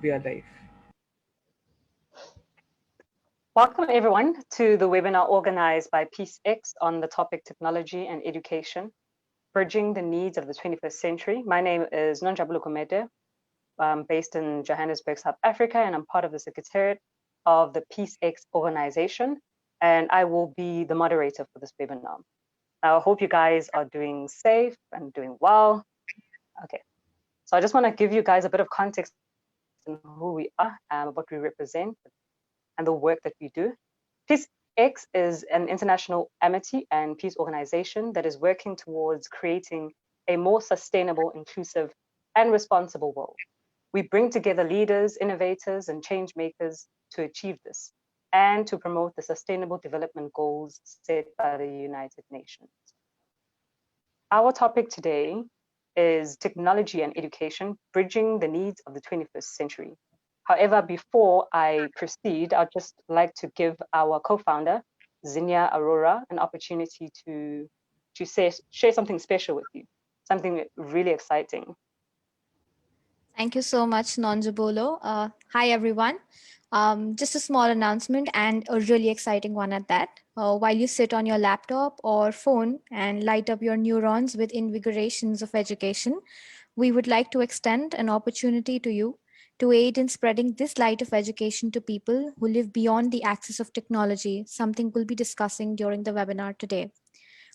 We are live. Welcome everyone to the webinar organized by PeaceX on the topic technology and education, bridging the needs of the 21st century. My name is Nonjabulo Komede. I'm based in Johannesburg, South Africa, and I'm part of the secretariat of the PeaceX organization, and I will be the moderator for this webinar. I hope you guys are doing safe and doing well. Okay, so I just want to give you guys a bit of context on who we are, what we represent, and the work that we do. PeaceX is an international amity and peace organization that is working towards creating a more sustainable, inclusive, and responsible world. We bring together leaders, innovators, and change makers to achieve this and to promote the sustainable development goals set by the United Nations. Our topic today is technology and education, bridging the needs of the 21st century. However, before I proceed, I'd just like to give our co-founder, Zinia Aurora, an opportunity to share something special with you, something really exciting. Thank you so much, Nonjabolo. Hi, everyone. Just a small announcement and a really exciting one at that. While you sit on your laptop or phone and light up your neurons with invigorations of education, we would like to extend an opportunity to you to aid in spreading this light of education to people who live beyond the access of technology, something we'll be discussing during the webinar today.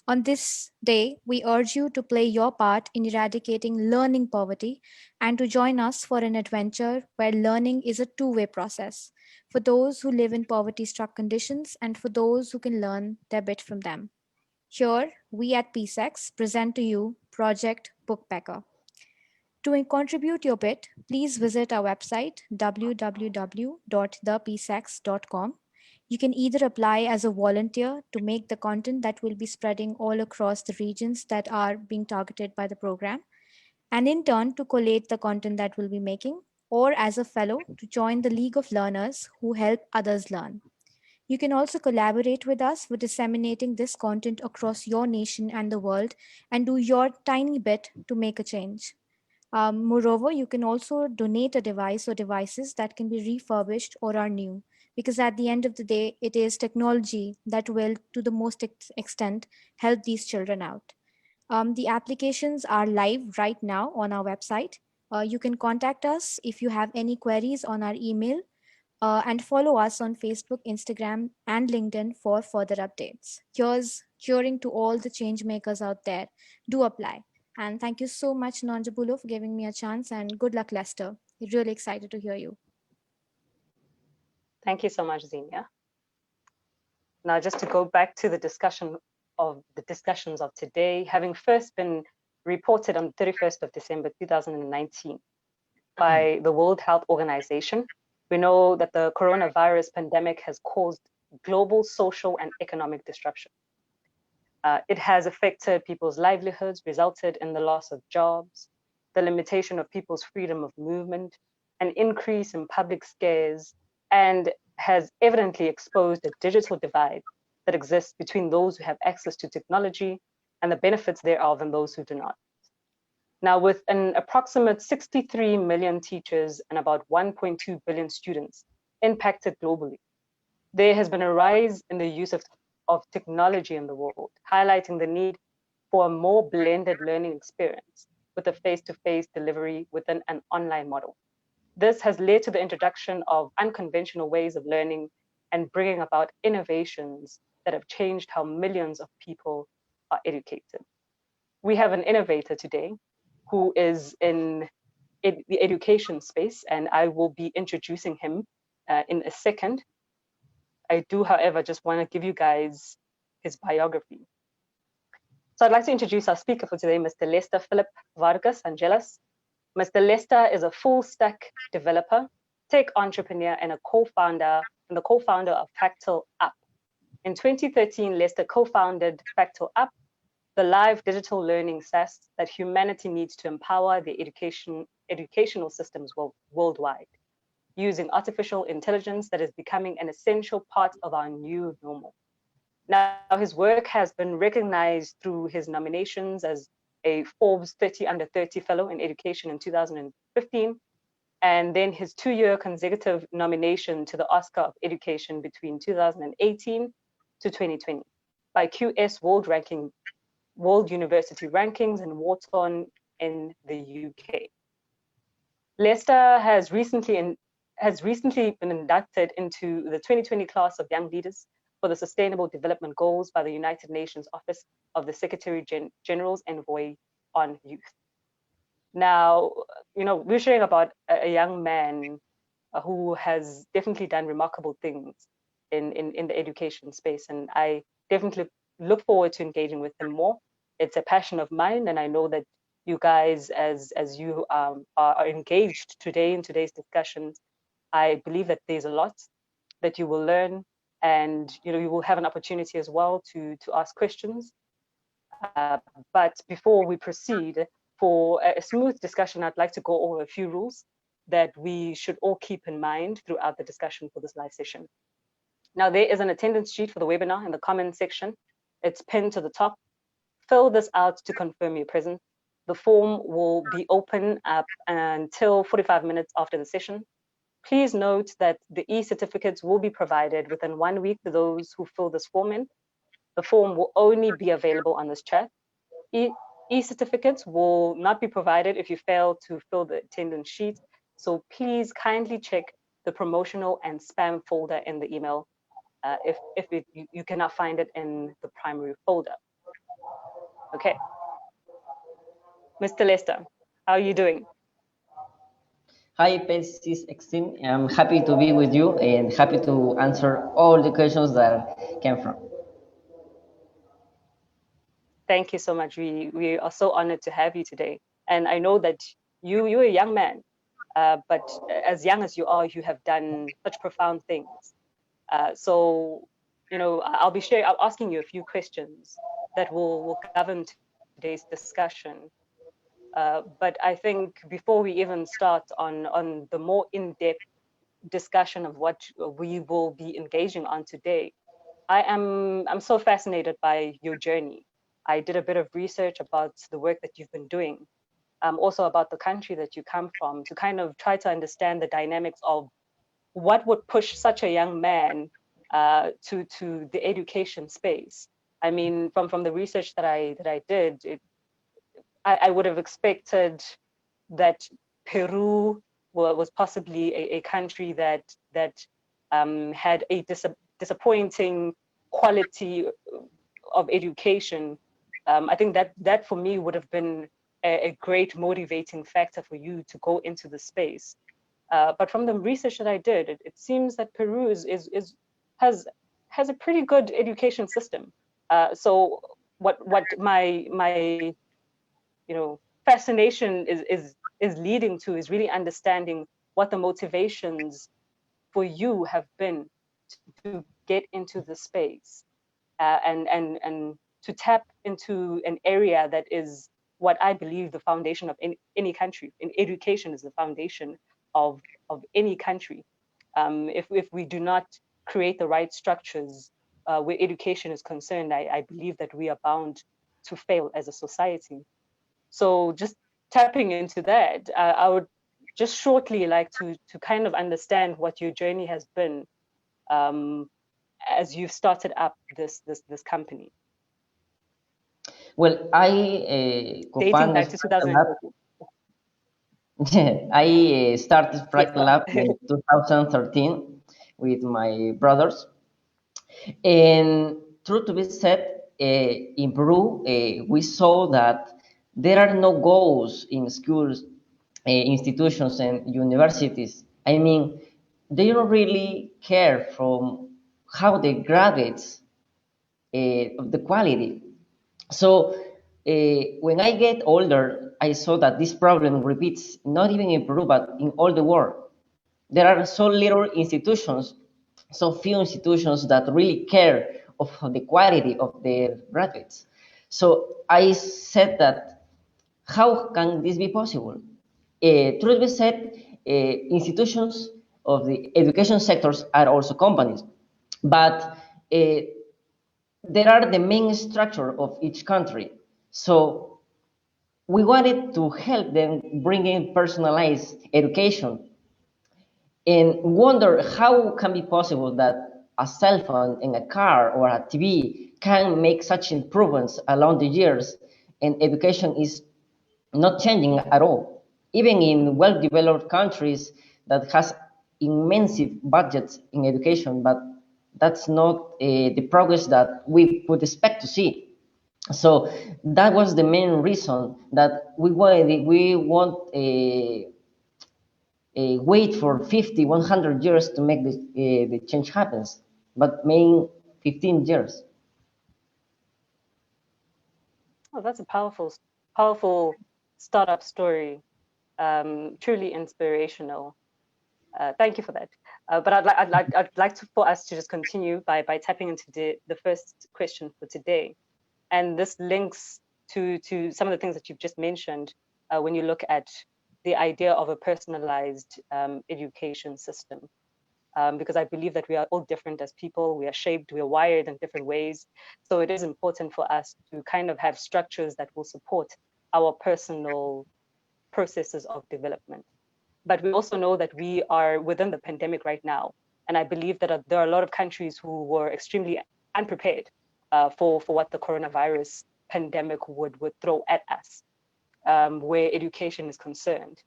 On this day, we urge you to play your part in eradicating learning poverty and to join us for an adventure where learning is a two-way process for those who live in poverty-struck conditions and for those who can learn their bit from them. Here, we at PeaceX present to you Project Bookpacker. To contribute your bit, please visit our website, www.thepeacex.com. You can either apply as a volunteer to make the content that will be spreading all across the regions that are being targeted by the program, and in turn to collate the content that we'll be making, or as a fellow to join the League of Learners who help others learn. You can also collaborate with us for disseminating this content across your nation and the world and do your tiny bit to make a change. Moreover, you can also donate a device or devices that can be refurbished or are new, because at the end of the day, it is technology that will, to the most extent, help these children out. The applications are live right now on our website. You can contact us if you have any queries on our email and follow us on Facebook, Instagram, and LinkedIn for further updates. Here's cheering to all the change makers out there. Do apply. And thank you so much, Nonjabulo, for giving me a chance, and good luck, Lester. Really excited to hear you. Thank you so much, Zinia. Now, just to go back to the discussions of today, having first been reported on the 31st of December 2019 by the World Health Organization, we know that the coronavirus pandemic has caused global social and economic disruption. It has affected people's livelihoods, resulted in the loss of jobs, the limitation of people's freedom of movement, an increase in public scares, and has evidently exposed a digital divide that exists between those who have access to technology and the benefits thereof and those who do not. Now, with an approximate 63 million teachers and about 1.2 billion students impacted globally, there has been a rise in the use of technology in the world, highlighting the need for a more blended learning experience with a face-to-face delivery within an online model. This has led to the introduction of unconventional ways of learning and bringing about innovations that have changed how millions of people are educated. We have an innovator today who is in the education space, and I will be introducing him in a second. I do, however, just want to give you guys his biography. So I'd like to introduce our speaker for today, Mr. Lester Philipp Vargas Angelas. Mr. Lester is a full stack developer, tech entrepreneur, and the co-founder of Factal App. In 2013, Lester co-founded Factal App, the live digital learning SaaS that humanity needs to empower the educational systems worldwide, using artificial intelligence that is becoming an essential part of our new normal. Now, his work has been recognized through his nominations as a Forbes 30 Under 30 Fellow in Education in 2015 and then his 2-year consecutive nomination to the Oscar of Education between 2018 to 2020 by QS World University Rankings in Wharton in the UK. Lester has recently been inducted into the 2020 class of Young Leaders for the Sustainable Development Goals by the United Nations Office of the Secretary General's Envoy on Youth. Now, we're sharing about a young man who has definitely done remarkable things in the education space, and I definitely look forward to engaging with him more. It's a passion of mine, and I know that you guys, as you are engaged today in today's discussions, I believe that there's a lot that you will learn, and you will have an opportunity as well to ask questions. But before we proceed, for a smooth discussion, I'd like to go over a few rules that we should all keep in mind throughout the discussion for this live session. Now, there is an attendance sheet for the webinar in the comment section. It's pinned to the top. Fill this out to confirm your presence. The form will be open up until 45 minutes after the session. Please note that the e-certificates will be provided within 1 week to those who fill this form in. The form will only be available on this chat. E-certificates will not be provided if you fail to fill the attendance sheet. So please kindly check the promotional and spam folder in the email if you cannot find it in the primary folder. Okay. Mr. Lester, how are you doing? Hi, PeaceX team. I'm happy to be with you and happy to answer all the questions that came from. Thank you so much. We are so honored to have you today. And I know that you're a young man, but as young as you are, you have done such profound things. So, I'll be asking you a few questions that will govern today's discussion. But I think before we even start on the more in-depth discussion of what we will be engaging on today, I'm so fascinated by your journey. I did a bit of research about the work that you've been doing, also about the country that you come from, to kind of try to understand the dynamics of what would push such a young man to the education space. I mean, from the research that I did, I would have expected that Peru was possibly a country that had a disappointing quality of education. I think that for me would have been a great motivating factor for you to go into the space. But from the research that I did, it seems that Peru has a pretty good education system. So what my fascination is leading to is really understanding what the motivations for you have been to get into the space and to tap into an area that is what I believe the foundation of any country. In education is the foundation of any country. If we do not create the right structures where education is concerned, I believe that we are bound to fail as a society. So just tapping into that, I would just shortly like to kind of understand what your journey has been as you've started up this company. Well, I dating back to 2014. I started Fractal Lab in 2013 with my brothers. And true to be said, in Peru, we saw that there are no goals in schools, institutions, and universities. I mean, they don't really care from how the graduates of the quality. So when I get older, I saw that this problem repeats not even in Peru, but in all the world. There are so little institutions, so few institutions that really care of the quality of their graduates. So I said that, how can this be possible? Truth be said, institutions of the education sectors are also companies, but there are the main structure of each country. So we wanted to help them bring in personalized education and wonder how can be possible that a cell phone and a car or a TV can make such improvements along the years, and education is not changing at all. Even in well-developed countries that has immense budgets in education, but that's not the progress that we could expect to see. So that was the main reason that we want wait for 50, 100 years to make the change happens, but main 15 years. Oh, that's a powerful startup story. Truly inspirational. Thank you for that. But I'd like for us to just continue by tapping into the first question for today, and this links to some of the things that you've just mentioned when you look at the idea of a personalized education system. Because I believe that we are all different as people. We are shaped, we are wired in different ways. So it is important for us to kind of have structures that will support our personal processes of development. But we also know that we are within the pandemic right now. And I believe that there are a lot of countries who were extremely unprepared for what the coronavirus pandemic would throw at us, where education is concerned.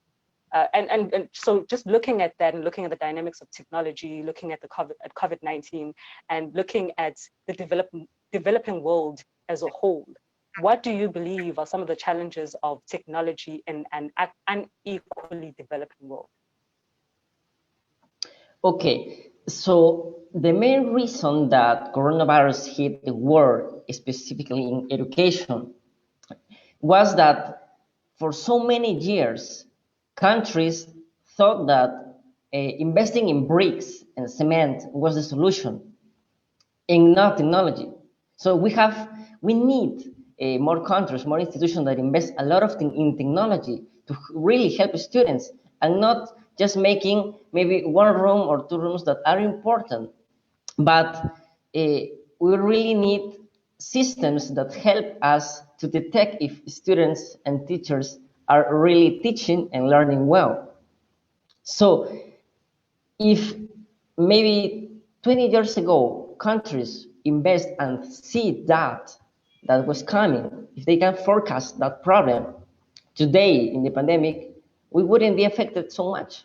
And so just looking at that and looking at the dynamics of technology, looking at the COVID-19 and looking at the developing world as a whole, what do you believe are some of the challenges of technology in an unequally developing world? Okay, so the main reason that coronavirus hit the world, specifically in education, was that for so many years, countries thought that investing in bricks and cement was the solution, and not technology. So we need more countries, more institutions that invest a lot of in technology to really help students, and not just making maybe one room or two rooms that are important, but we really need systems that help us to detect if students and teachers are really teaching and learning well. So if maybe 20 years ago, countries invest and see that was coming, if they can forecast that problem, today in the pandemic, we wouldn't be affected so much.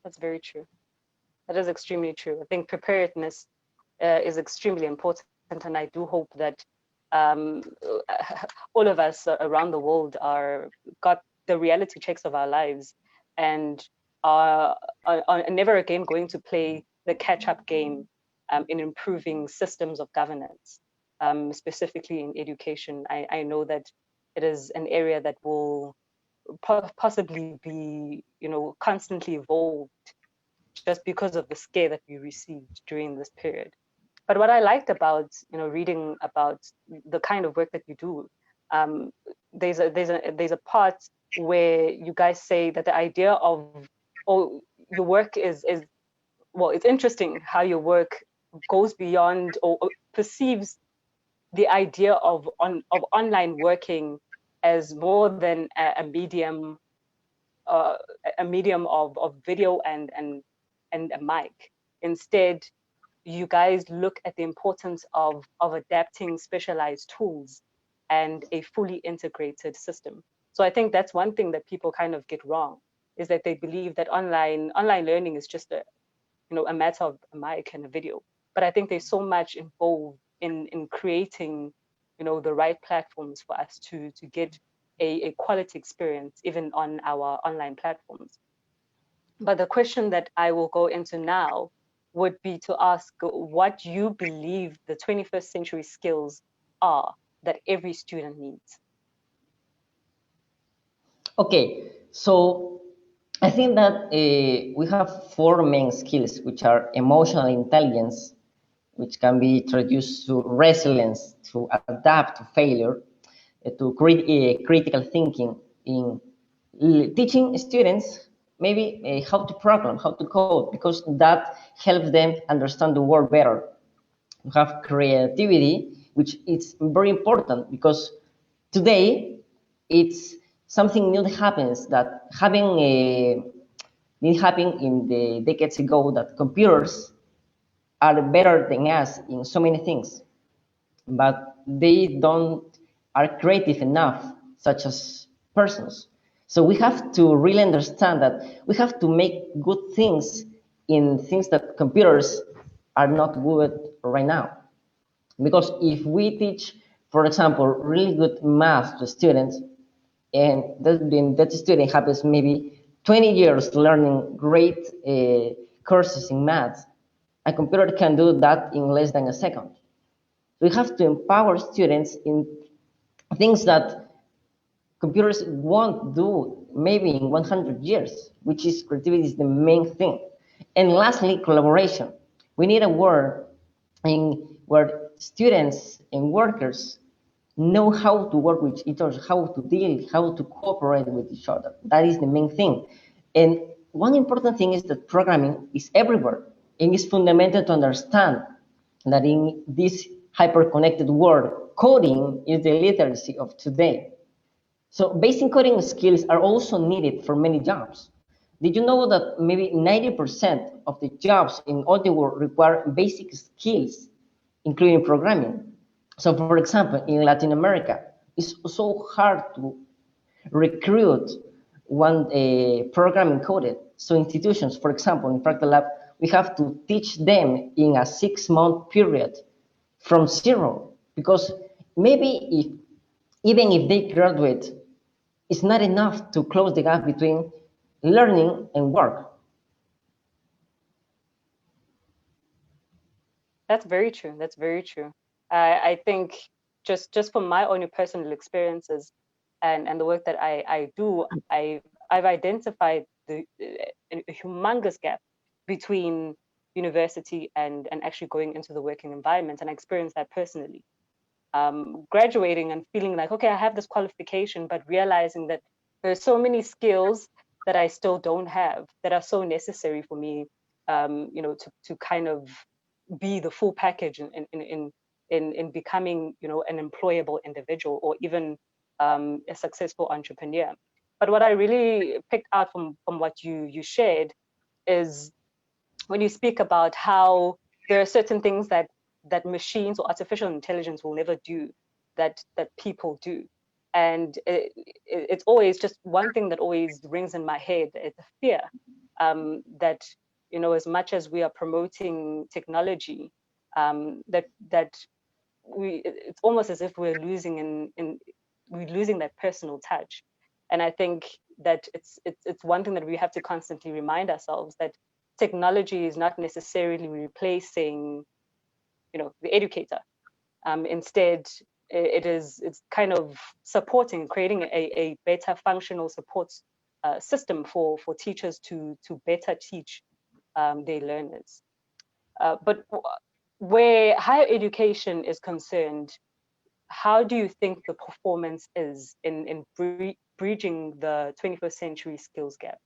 That's very true. That is extremely true. I think preparedness is extremely important, and I do hope that all of us around the world got the reality checks of our lives and are never again going to play the catch-up game in improving systems of governance, specifically in education. I know that it is an area that will possibly be, constantly evolved just because of the scare that we received during this period. But what I liked about, reading about the kind of work that you do, there's a part where you guys say that the idea of, your work is well, it's interesting how your work goes beyond or perceives the idea of online working as more than a medium of video and a mic. Instead, you guys look at the importance of adapting specialized tools and a fully integrated system. So I think that's one thing that people kind of get wrong, is that they believe that online learning is just a matter of a mic and a video. But I think there's so much involved in creating, the right platforms for us to get a quality experience even on our online platforms. But the question that I will go into now would be to ask what you believe the 21st century skills are that every student needs. Okay, so I think that we have four main skills, which are emotional intelligence, which can be traduced to resilience, to adapt to failure, to critical thinking, in teaching students maybe how to program, how to code, because that helps them understand the world better. We have creativity, which is very important because today it's something new happens that didn't happen in the decades ago, that computers are better than us in so many things, but they don't are creative enough, such as persons. So we have to really understand that we have to make good things in things that computers are not good right now. Because if we teach, for example, really good math to students, and then that student happens maybe 20 years learning great courses in math, a computer can do that in less than a second. We have to empower students in things that computers won't do maybe in 100 years, which is creativity is the main thing. And lastly, collaboration. We need a world in where students and workers know how to work with each other, how to deal, how to cooperate with each other. That is the main thing. And one important thing is that programming is everywhere, and it's fundamental to understand that in this hyper-connected world, coding is the literacy of today. So basic coding skills are also needed for many jobs. Did you know that maybe 90% of the jobs in all the world require basic skills, including programming? So for example, in Latin America, it's so hard to recruit one programming coded. So institutions, for example, in Fractal Lab, we have to teach them in a 6-month period from zero, because maybe even if they graduate, it's not enough to close the gap between learning and work. That's very true. That's very true. I think just from my own personal experiences and the work that I do, I've identified a humongous gap between university and actually going into the working environment, and I experienced that personally. Graduating and feeling like, okay, I have this qualification, but realizing that there's so many skills that I still don't have that are so necessary for me, to kind of be the full package in becoming, an employable individual, or even a successful entrepreneur. But what I really picked out from what you shared is when you speak about how there are certain things that machines or artificial intelligence will never do that people do. And it's always just one thing that always rings in my head. It's a fear that, as much as we are promoting technology, that it's almost as if we're losing we're losing that personal touch. And I think that it's one thing that we have to constantly remind ourselves, that technology is not necessarily replacing, the educator. Instead, it's kind of supporting, creating a better functional support system for teachers to better teach their learners. But where higher education is concerned, how do you think the performance is in bridging the 21st century skills gap?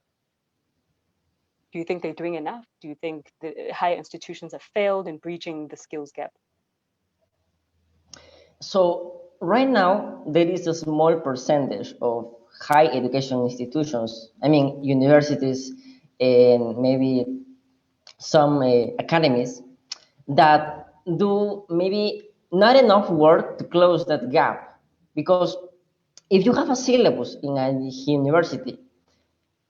Do you think they're doing enough? Do you think the higher institutions have failed in breaching the skills gap? So right now, there is a small percentage of high education institutions, I mean, universities and maybe some academies, that do maybe not enough work to close that gap. Because if you have a syllabus in a university,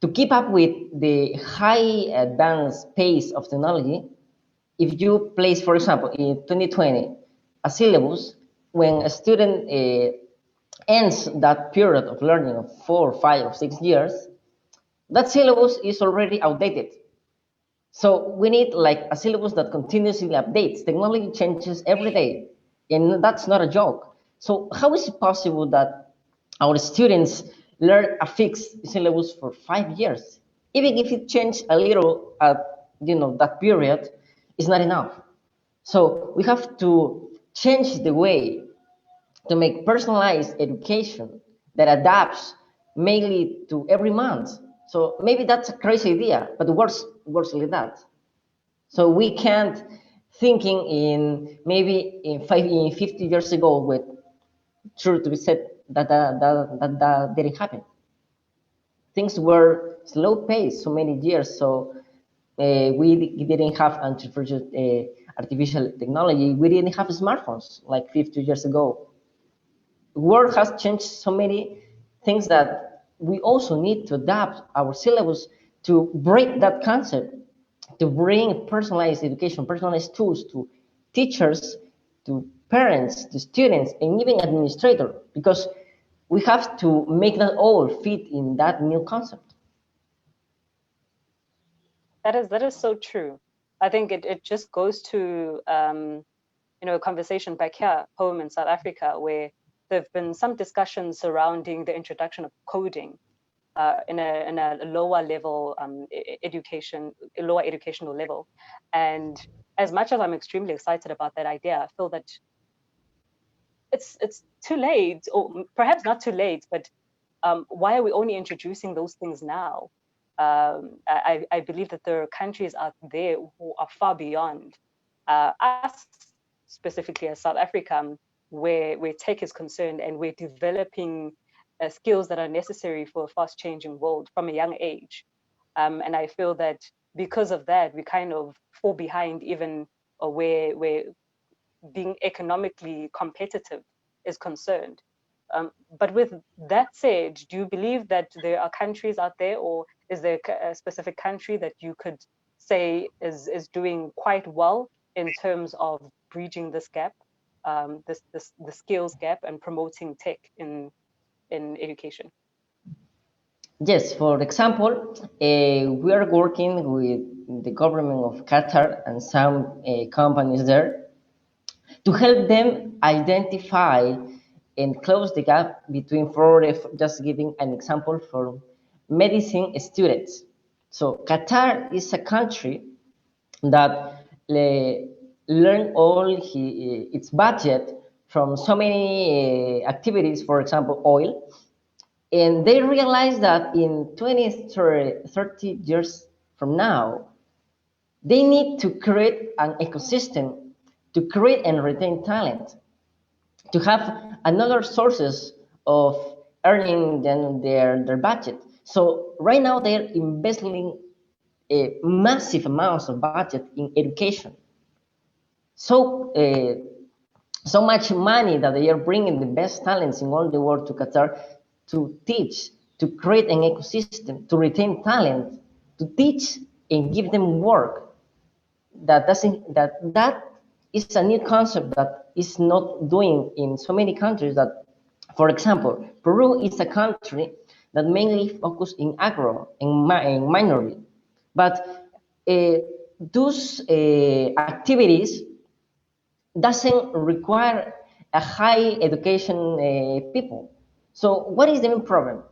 to keep up with the high advanced pace of technology, if you place, for example, in 2020, a syllabus, when a student ends that period of learning of 4, 5, or 6 years, that syllabus is already outdated. So we need like a syllabus that continuously updates. Technology changes every day, and that's not a joke. So how is it possible that our students learn a fixed syllabus for 5 years? Even if it changed a little at that period, is not enough. So we have to change the way to make personalized education that adapts mainly to every month. So maybe that's a crazy idea, but works like that. So we can't thinking in maybe in 50 years ago with true to be said that didn't happen. things were slow paced so many years. So we didn't have artificial technology. We didn't have smartphones like 50 years ago. The world has changed so many things that we also need to adapt our syllabus to break that concept, to bring personalized education, personalized tools to teachers, to parents, to students, and even administrators, because we have to make that all fit in that new concept. That is so true. I think it just goes to a conversation back here home in South Africa, where there have been some discussions surrounding the introduction of coding in a lower level lower educational level. And as much as I'm extremely excited about that idea, I feel that it's too late, or perhaps not too late, but why are we only introducing those things now? I believe that there are countries out there who are far beyond us, specifically as South Africa, where tech is concerned, and we're developing skills that are necessary for a fast changing world from a young age. And I feel that because of that, we kind of fall behind even where being economically competitive is concerned. But with that said, do you believe that there are countries out there, or is there a specific country that you could say is doing quite well in terms of bridging this gap, the skills gap, and promoting tech in education? Yes, for example, we are working with the government of Qatar and some companies there to help them identify and close the gap between, for just giving an example, for medicine students. So Qatar is a country that learn all its budget from so many activities, for example, oil. And they realize that in 20, 30 years from now, they need to create an ecosystem to create and retain talent, to have another sources of earning than their budget. So right now they're investing a massive amounts of budget in education. So so much money that they are bringing the best talents in all the world to Qatar to teach, to create an ecosystem, to retain talent, to teach and give them work. That is a new concept that is not doing in so many countries. That, for example, Peru is a country that mainly focus in agro and minority, but those activities doesn't require a high education people. So what is the main problem?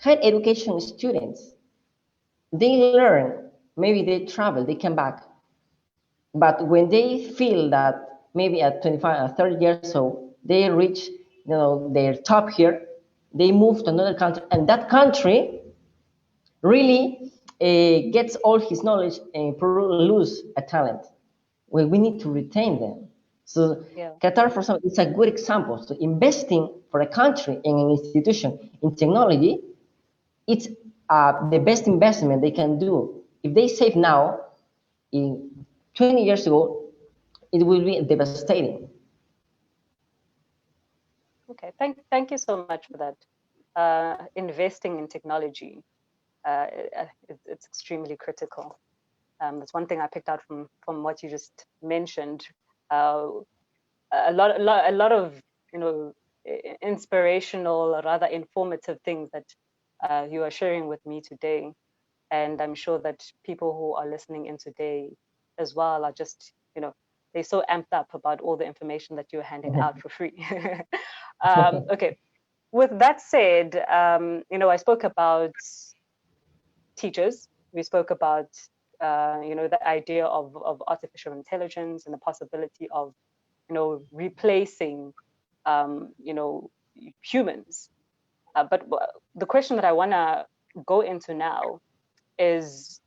High education students, they learn, maybe they travel, they come back. But when they feel that maybe at 25 or 30 years old, they reach their top here, they move to another country, and that country really gets all his knowledge, and Peru lose a talent. Well, we need to retain them. So Yeah. Qatar, for example, is a good example. So investing for a country in an institution in technology, it's the best investment they can do. If they save now, in 20 years ago, it will be devastating. Okay, thank you so much for that. Investing in technology, it's extremely critical. That's one thing I picked out from what you just mentioned. A lot of inspirational, or rather informative things that you are sharing with me today, and I'm sure that people who are listening in today as well are just they're so amped up about all the information that you're handing out for free. Okay, with that said, I spoke about teachers. We spoke about the idea of artificial intelligence and the possibility of replacing humans. But the question that I want to go into now is,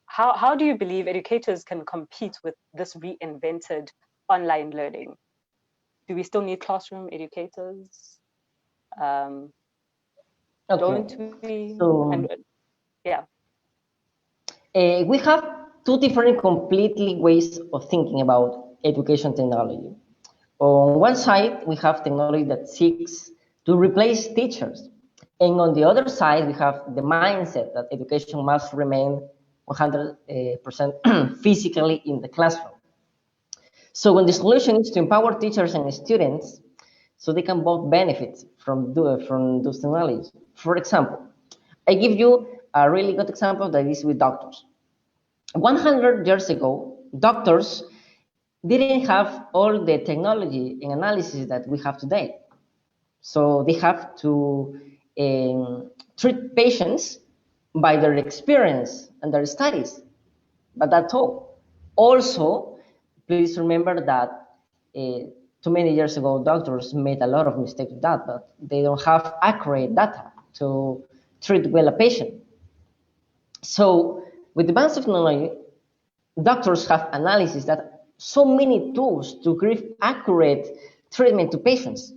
how do you believe educators can compete with this reinvented online learning? Do we still need classroom educators? don't we? So, And yeah. We have two different completely ways of thinking about education technology. On one side, we have technology that seeks to replace teachers. And on the other side, we have the mindset that education must remain 100% physically in the classroom. So when the solution is to empower teachers and students so they can both benefit from those technologies. For example, I give you a really good example that is with doctors. 100 years ago, doctors didn't have all the technology and analysis that we have today. So they have to treat patients by their experience and their studies, but that's all. Also, please remember that too many years ago, doctors made a lot of mistakes with that, but they don't have accurate data to treat well a patient. So with advanced technology, doctors have analysis that so many tools to give accurate treatment to patients.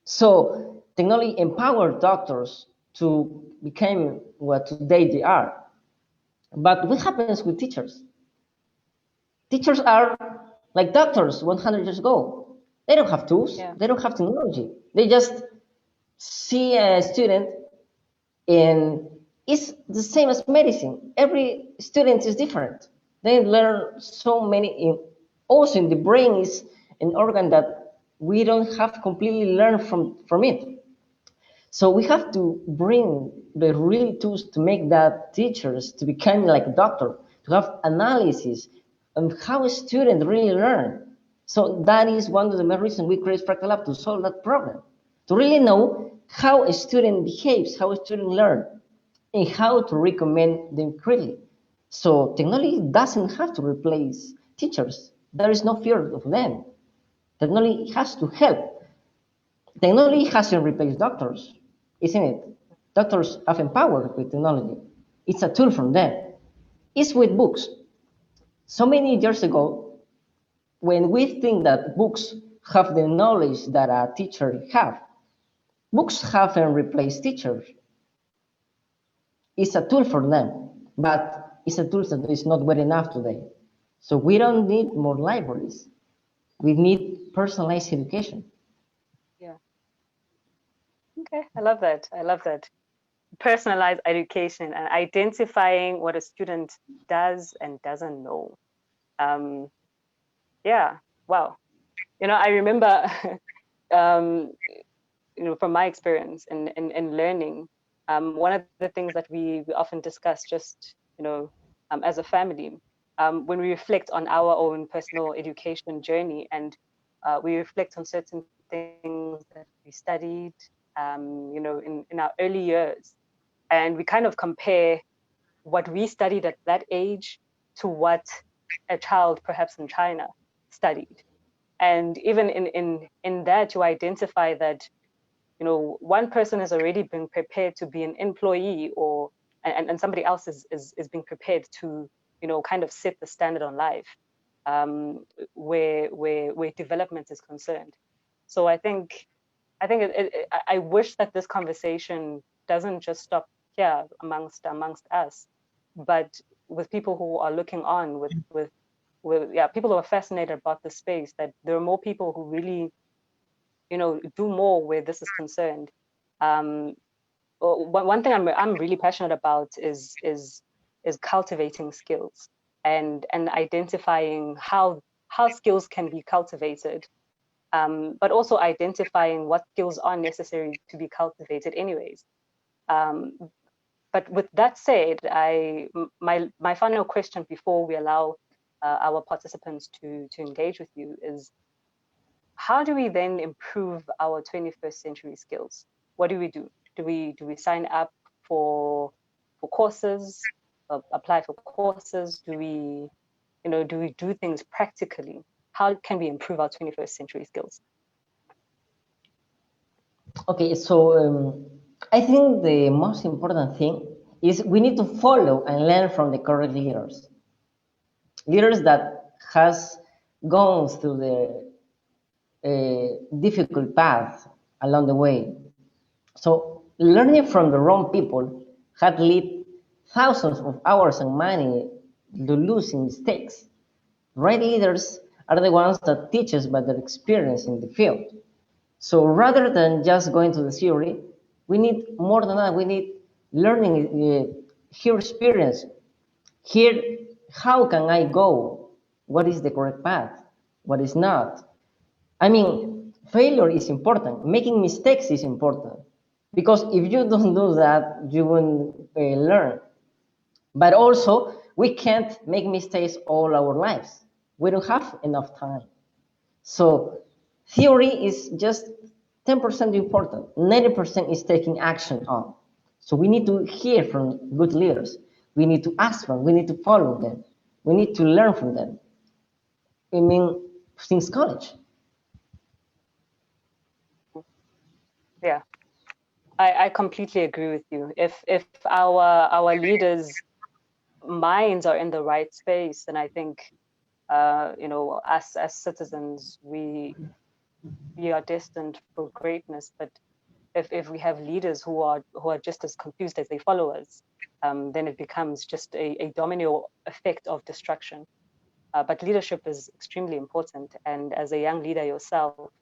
So technology empowered doctors to become what today they are. But what happens with teachers? Teachers are like doctors 100 years ago. They don't have tools. Yeah. They don't have technology. They just see a student, and it's the same as medicine. Every student is different. They learn so many. Also, in the brain is an organ that we don't have completely learned from it. So we have to bring the real tools to make that teachers to become like a doctor, to have analysis on how a student really learn. So that is one of the main reasons we create Fractal Lab, to solve that problem, to really know how a student behaves, how a student learns, and how to recommend them correctly. So technology doesn't have to replace teachers. There is no fear of them. Technology has to help. Technology hasn't replaced doctors, isn't it? Doctors have empowered with technology. It's a tool from them. It's with books. So many years ago, when we think that books have the knowledge that a teacher have, books haven't replaced teachers. It's a tool for them, but it's a tool that is not well enough today. So we don't need more libraries. We need personalized education. Yeah. Okay, I love that. I love that. Personalized education and identifying what a student does and doesn't know. Yeah, wow. I remember, from my experience in learning, one of the things that we often discuss just, as a family, when we reflect on our own personal education journey, and we reflect on certain things that we studied, in our early years, and we kind of compare what we studied at that age to what a child perhaps in China studied. And even in that, you identify that, one person has already been prepared to be an employee, and somebody else is being prepared to, kind of set the standard on life, where development is concerned. So I think I wish that this conversation doesn't just stop here amongst us, but with people who are looking on, with people who are fascinated about the space, that there are more people who really, do more where this is concerned. One thing I'm really passionate about is cultivating skills, and identifying how skills can be cultivated, but also identifying what skills are necessary to be cultivated anyways. But with that said, my final question before we allow our participants to engage with you is, how do we then improve our 21st century skills? What do we do? Do we sign up for courses, apply for courses? Do we do things practically? How can we improve our 21st century skills? Okay, so I think the most important thing is we need to follow and learn from the current leaders. Leaders that has gone through the difficult path along the way. So learning from the wrong people had led thousands of hours and money to losing mistakes. Right leaders are the ones that teach us by their experience in the field. So rather than just going to the theory, we need more than that. We need learning, here experience. Here, how can I go? What is the correct path? What is not? I mean, failure is important. Making mistakes is important. Because if you don't do that, you won't learn. But also, we can't make mistakes all our lives. We don't have enough time. So theory is just 10% important. 90% is taking action on. So we need to hear from good leaders. We need to ask them. We need to follow them. We need to learn from them. I mean, since college. Yeah, I completely agree with you. If our leaders' minds are in the right space, then I think us as citizens, we are destined for greatness. But if we have leaders who are just as confused as they follow us, then it becomes just a domino effect of destruction. But leadership is extremely important, and as a young leader yourself,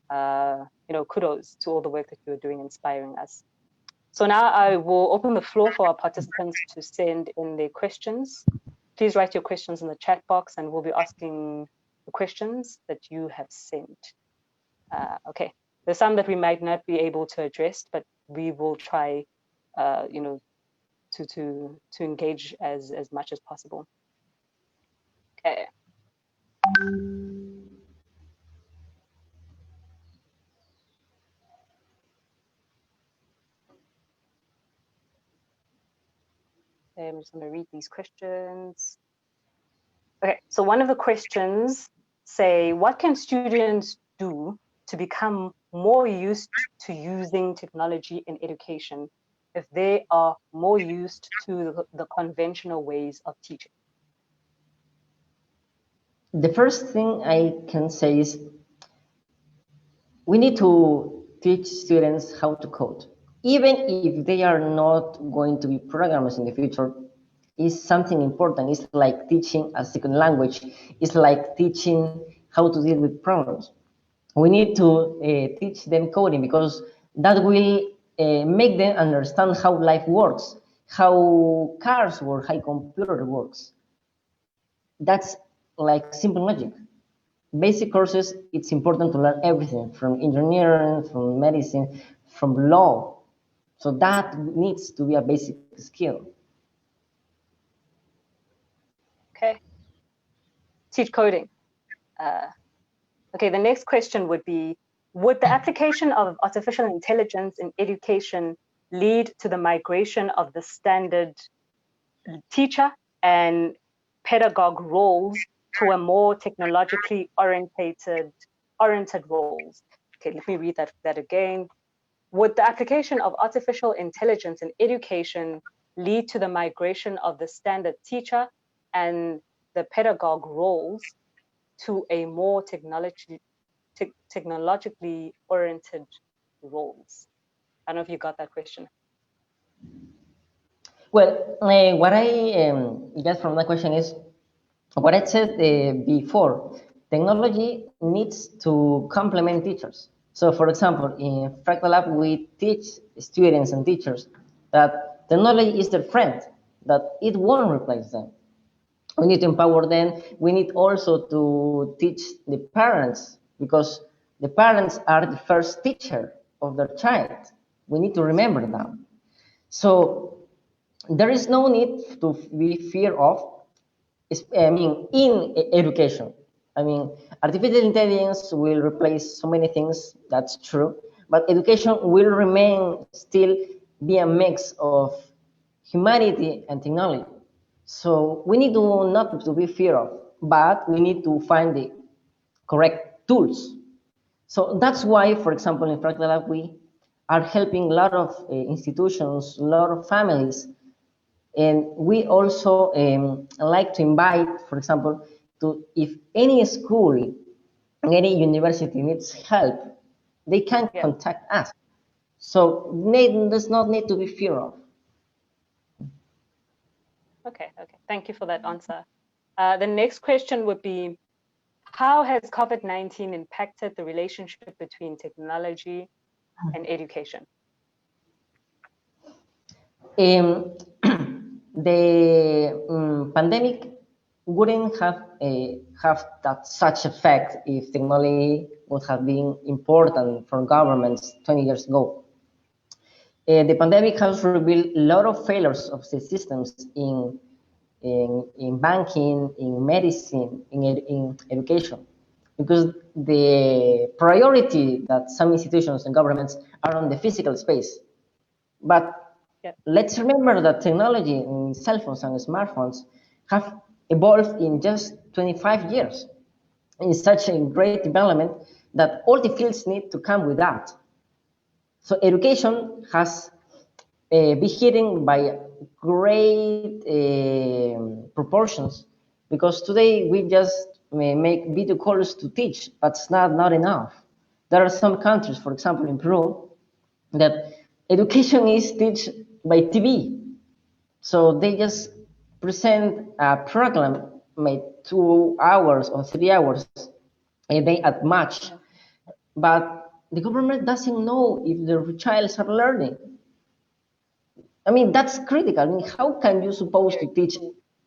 kudos to all the work that you're doing, inspiring us. So now I will open the floor for our participants to send in their questions. Please write your questions in the chat box, and we'll be asking the questions that you have sent. Okay, there's some that we might not be able to address, but we will try, to engage as much as possible. Okay. I'm just going to read these questions. Okay, so one of the questions say, what can students do to become more used to using technology in education if they are more used to the conventional ways of teaching? The first thing I can say is we need to teach students how to code. Even if they are not going to be programmers in the future, is something important. It's like teaching a second language. It's like teaching how to deal with problems. We need to teach them coding because that will make them understand how life works, how cars work, how computer works. That's like simple logic. Basic courses, it's important to learn everything from engineering, from medicine, from law. So that needs to be a basic skill. Okay. Teach coding. Okay, the next question would be, would the application of artificial intelligence in education lead to the migration of the standard teacher and pedagogue roles to a more technologically oriented roles? Okay, let me read that again. Would the application of artificial intelligence in education lead to the migration of the standard teacher and the pedagogue roles to a more technologically oriented roles? I don't know if you got that question. Well, what I get from that question is what I said before. Technology needs to complement teachers. So, for example, in Fractal Lab, we teach students and teachers that technology is their friend, that it won't replace them. We need to empower them. We need also to teach the parents because the parents are the first teacher of their child. We need to remember that. So there is no need to be fear of, in education. Artificial intelligence will replace so many things, that's true, but education will remain still be a mix of humanity and technology. So we need to not to be fear of, but we need to find the correct tools. So that's why, for example, in Fractal Lab, we are helping a lot of institutions, a lot of families. And we also like to invite, for example, if any school, any university needs help, they can contact us. So does not need to be fear of. Okay, thank you for that answer. The next question would be, how has COVID-19 impacted the relationship between technology and education? The pandemic wouldn't have that such effect if technology would have been important for governments 20 years ago. The pandemic has revealed a lot of failures of the systems in banking, in medicine, in education, because the priority that some institutions and governments are on the physical space. But let's remember that technology in cell phones and smartphones have evolved in just 25 years in such a great development that all the fields need to come with that. So education has been hitting by great proportions, because today we just make video calls to teach, but it's not enough. There are some countries, for example in Peru, that education is taught by TV. So they just present a program made 2 hours or 3 hours a day at much, but the government doesn't know if the child are learning. I mean, that's critical. I mean, how can you supposed to teach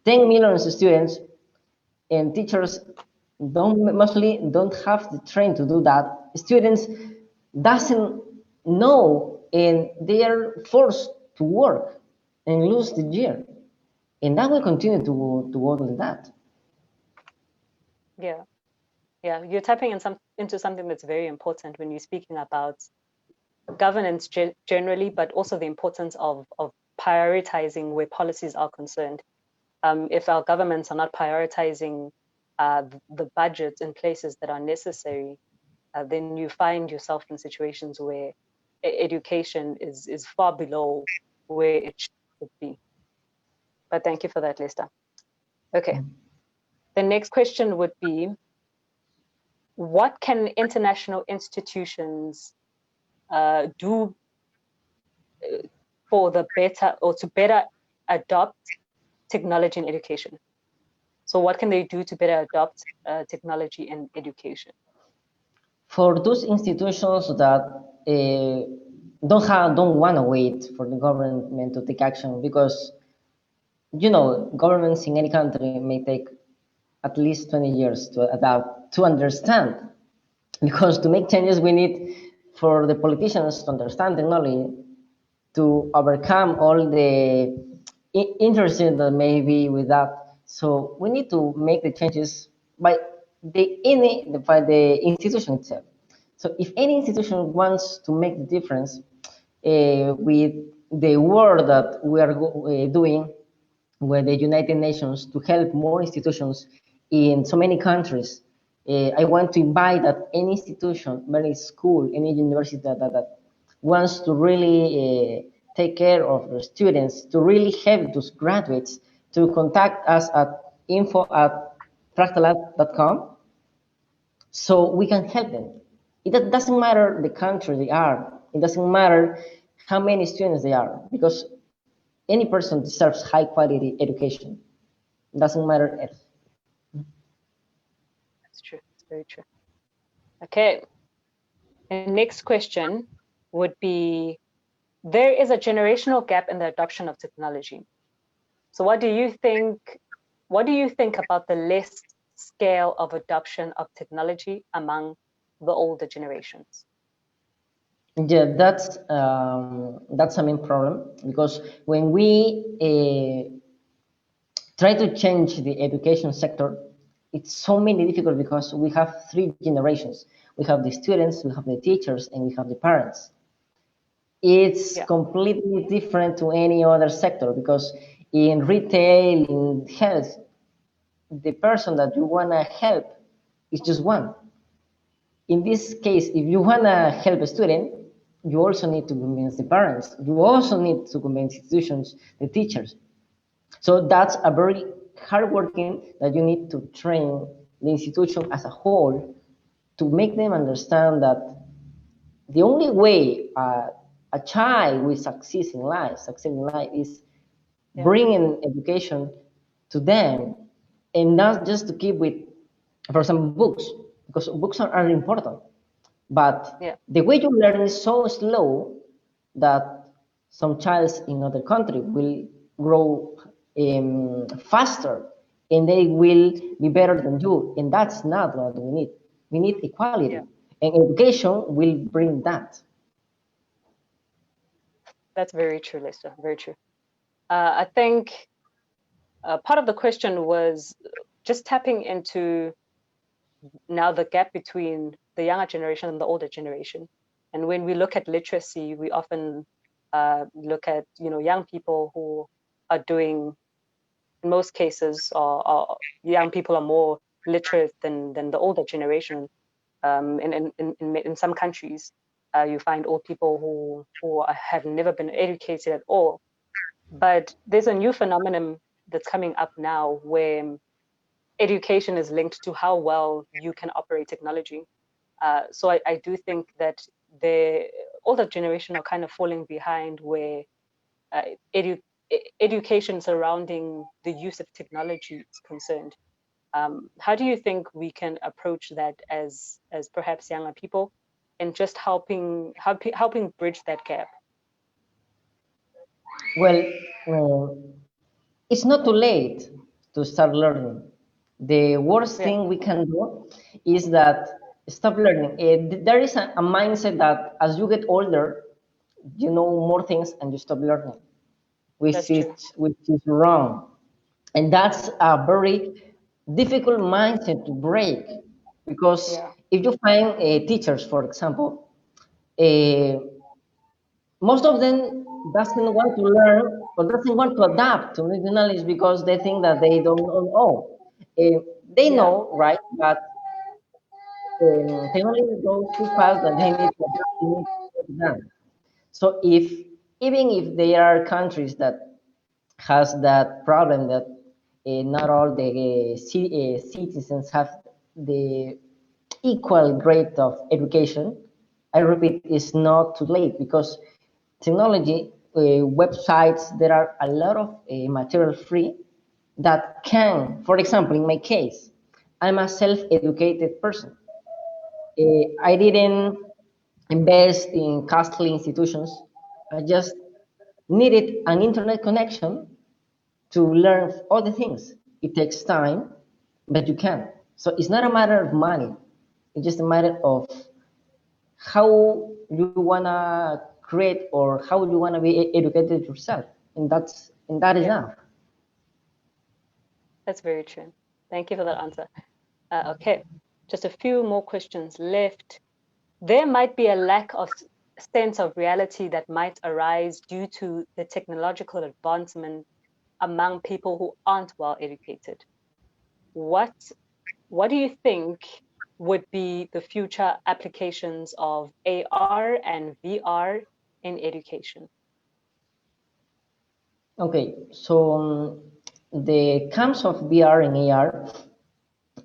10 million students and teachers mostly don't have the training to do that? Students doesn't know, and they are forced to work and lose the year. And that will continue to go like that. Yeah, you're tapping into something that's very important when you're speaking about governance generally, but also the importance of prioritizing where policies are concerned. If our governments are not prioritizing the budgets in places that are necessary, then you find yourself in situations where education is far below where it should be. But thank you for that, Lester. Okay. The next question would be, what can international institutions do for the better, or to better adopt technology in education? So what can they do to better adopt technology in education? For those institutions that don't want to wait for the government to take action, because governments in any country may take at least 20 years to adapt, to understand, because to make changes we need for the politicians to understand technology, to overcome all the interests that may be with that. So we need to make the changes by the institution itself. So if any institution wants to make the difference with the work that we are doing with the United Nations to help more institutions in so many countries, I want to invite that any institution, any school, any university that wants to really take care of the students, to really help those graduates, to contact us at info@fractalab.com so we can help them. It doesn't matter the country they are. It doesn't matter how many students they are, because any person deserves high quality education. It doesn't matter if. That's true. It's very true. Okay. The next question would be, there is a generational gap in the adoption of technology. So what do you think about the less scale of adoption of technology among the older generations? Yeah, that's a main problem, because when we try to change the education sector, it's so many difficult, because we have 3 generations. We have the students, we have the teachers, and we have the parents. It's completely different to any other sector, because in retail, in health, the person that you want to help is just one. In this case, if you want to help a student, you also need to convince the parents. You also need to convince institutions, the teachers. So that's a very hard working that you need to train the institution as a whole to make them understand that the only way a child will succeed in life. Succeed in life is bringing education to them, and not just to keep with, for example, books, because books are important. But the way you learn is so slow that some child in other country will grow faster, and they will be better than you. And that's not what we need. We need equality, and education will bring that. That's very true, Lester. Very true. I think part of the question was just tapping into now the gap between the younger generation and the older generation. And when we look at literacy, we often look at young people who are doing, in most cases, or young people are more literate than the older generation. In some countries, you find old people who have never been educated at all. But there's a new phenomenon that's coming up now where education is linked to how well you can operate technology. So I do think that the older generation are kind of falling behind where education surrounding the use of technology is concerned. How do you think we can approach that as perhaps younger people, and just helping bridge that gap? Well, it's not too late to start learning. The worst thing we can do is that stop learning. There is a mindset that as you get older, you know more things and you stop learning, which is wrong. And that's a very difficult mindset to break, because if you find teachers, for example, most of them doesn't want to learn or doesn't want to adapt to new knowledge because they think that they don't know. They know, right? But technology goes too fast that they need to adapt. They need to adapt. So even if there are countries that has that problem that not all the citizens have the equal grade of education, I repeat, it's not too late, because technology, websites, there are a lot of material free that can, for example, in my case, I'm a self-educated person. I didn't invest in costly institutions. I just needed an internet connection to learn all the things. It takes time, but you can. So it's not a matter of money. It's just a matter of how you wanna create or how you wanna be educated yourself, and that is enough. That's very true. Thank you for that answer. Okay, just a few more questions left. There might be a lack of sense of reality that might arise due to the technological advancement among people who aren't well educated. What do you think would be the future applications of AR and VR in education? Okay, so the camps of VR and AR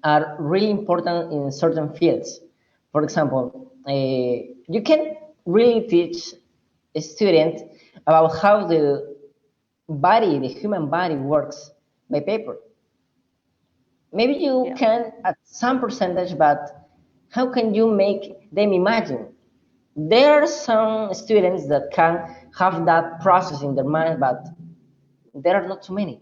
are really important in certain fields. For example, you can really teach a student about how the human body works by paper. Maybe you can at some percentage, but how can you make them imagine? There are some students that can have that process in their mind, but there are not too many.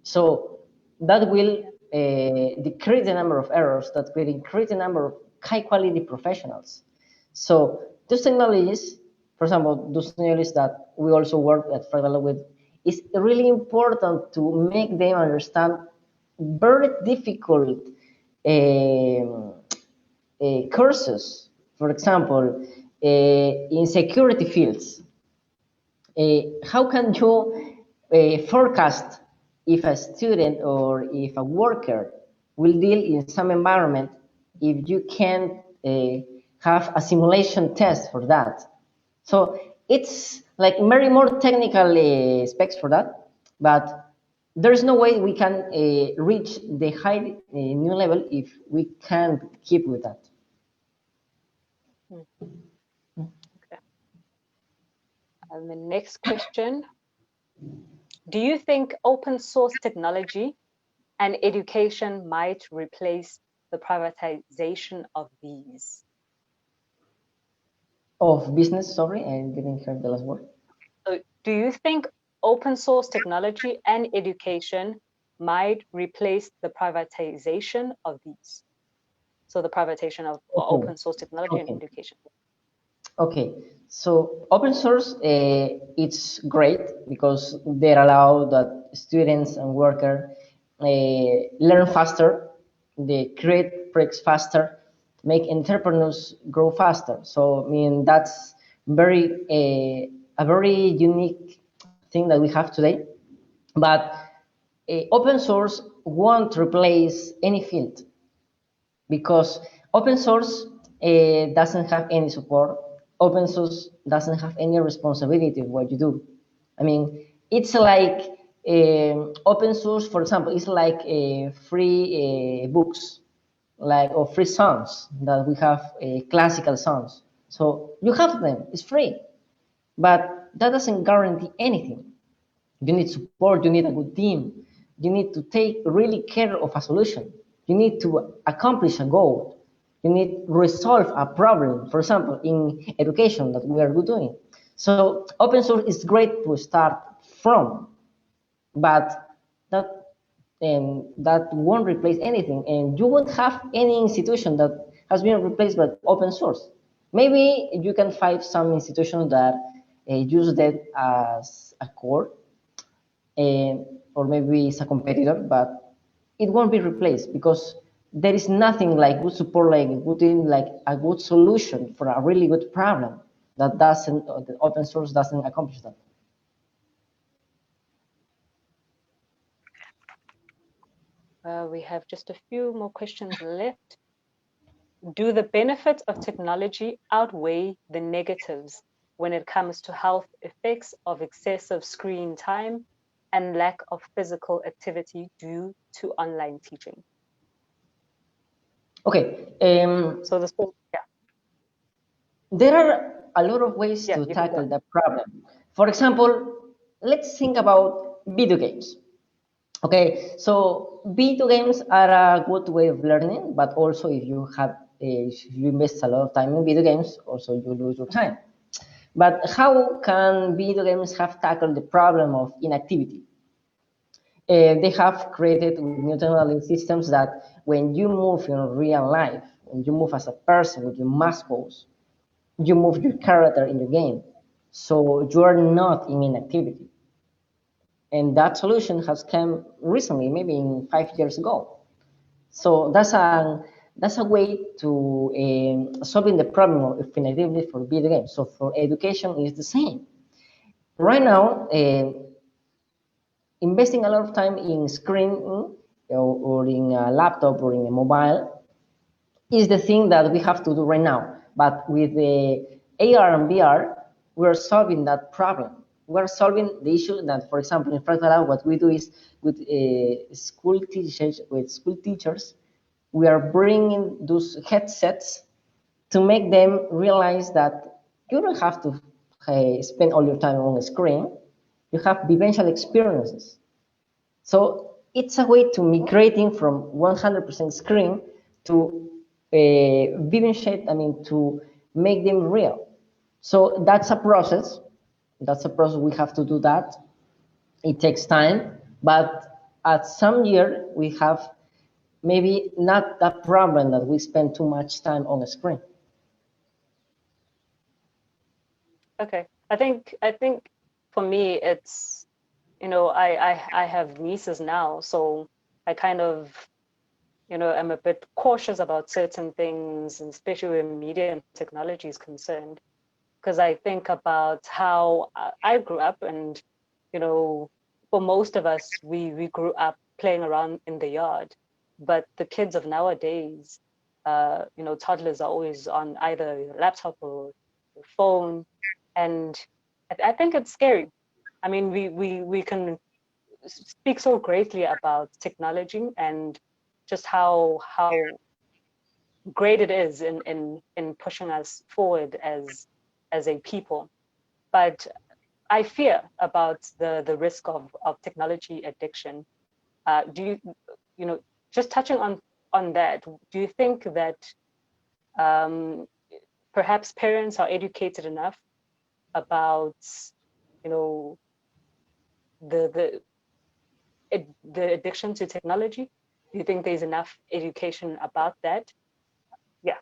So that will decrease the number of errors, that will increase the number of high quality professionals. So those technologies, for example, those technologies that we also work at Fragala with, is really important to make them understand very difficult courses. For example, in security fields, how can you forecast if a student or if a worker will deal in some environment if you can have a simulation test for that? So it's like very more technical specs for that, but there's no way we can reach the high new level if we can't keep with that. Okay. And the next question, do you think open source technology and education might replace the privatization of these? Of business, sorry, I didn't hear the last word. So do you think open source technology and education might replace the privatization of these? So the privatization of open source technology and education. Okay, so open source, it's great because they allow that students and workers learn faster, they create projects faster, make entrepreneurs grow faster. So I mean that's a very unique thing that we have today. But open source won't replace any field because open source doesn't have any support. Open source doesn't have any responsibility of what you do. I mean, it's like open source, for example, it's like free books, like or free songs that we have classical songs. So you have them, it's free, but that doesn't guarantee anything. You need support, you need a good team, you need to take really care of a solution, you need to accomplish a goal, you need to resolve a problem, for example, in education that we are doing. So open source is great to start from, but that won't replace anything, and you won't have any institution that has been replaced by open source. Maybe you can find some institution that use that as a core, or maybe it's a competitor, but it won't be replaced because there is nothing like good support, like a good solution for a really good problem that doesn't, the open source doesn't accomplish that. We have just a few more questions left. Do the benefits of technology outweigh the negatives when it comes to health effects of excessive screen time and lack of physical activity due to online teaching? Okay. So this, yeah. There are a lot of ways to tackle that problem. For example, let's think about video games. Okay, so video games are a good way of learning, but also if you invest a lot of time in video games, also you lose your time. But how can video games have tackled the problem of inactivity? They have created new technology systems that when you move in real life, when you move as a person with your muscles, you move your character in the game. So you are not in inactivity. And that solution has come recently, maybe in 5 years ago. So that's a way to solving the problem of inactivity for video games. So for education is the same. Right now, investing a lot of time in screen or in a laptop or in a mobile is the thing that we have to do right now. But with the AR and VR, we're solving that problem. We're solving the issue that, for example, in Fractal Lab, what we do is with school teachers, we are bringing those headsets to make them realize that you don't have to spend all your time on a screen. You have vivencial experiences. So it's a way to migrating from 100% screen to vivenciate, to make them real. So that's a process. That's a process. We have to do that. It takes time, but at some year we have maybe not that problem that we spend too much time on a screen. Okay, I think for me it's, I have nieces now, so I kind of, I'm a bit cautious about certain things, especially when media and technology is concerned, because I think about how I grew up, and for most of us, we grew up playing around in the yard, but the kids of nowadays, toddlers are always on either your laptop or your phone, and I think it's scary. I mean, we can speak so greatly about technology and just how great it is in pushing us forward as a people. But I fear about the risk of technology addiction. Do you, just touching on that, do you think that perhaps parents are educated enough about, the addiction to technology? Do you think there's enough education about that? Yeah.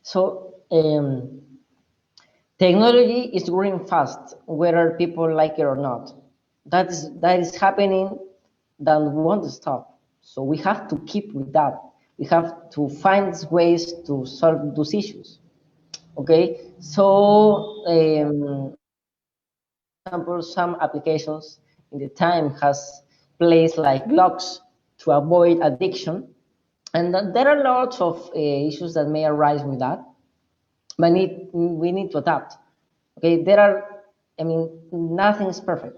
So technology is growing fast, whether people like it or not. That is happening, that we won't stop. So we have to keep with that. We have to find ways to solve those issues. Okay, so for example, some applications in the time has placed like locks to avoid addiction, and there are lots of issues that may arise with that, but we need to adapt. Okay, nothing is perfect.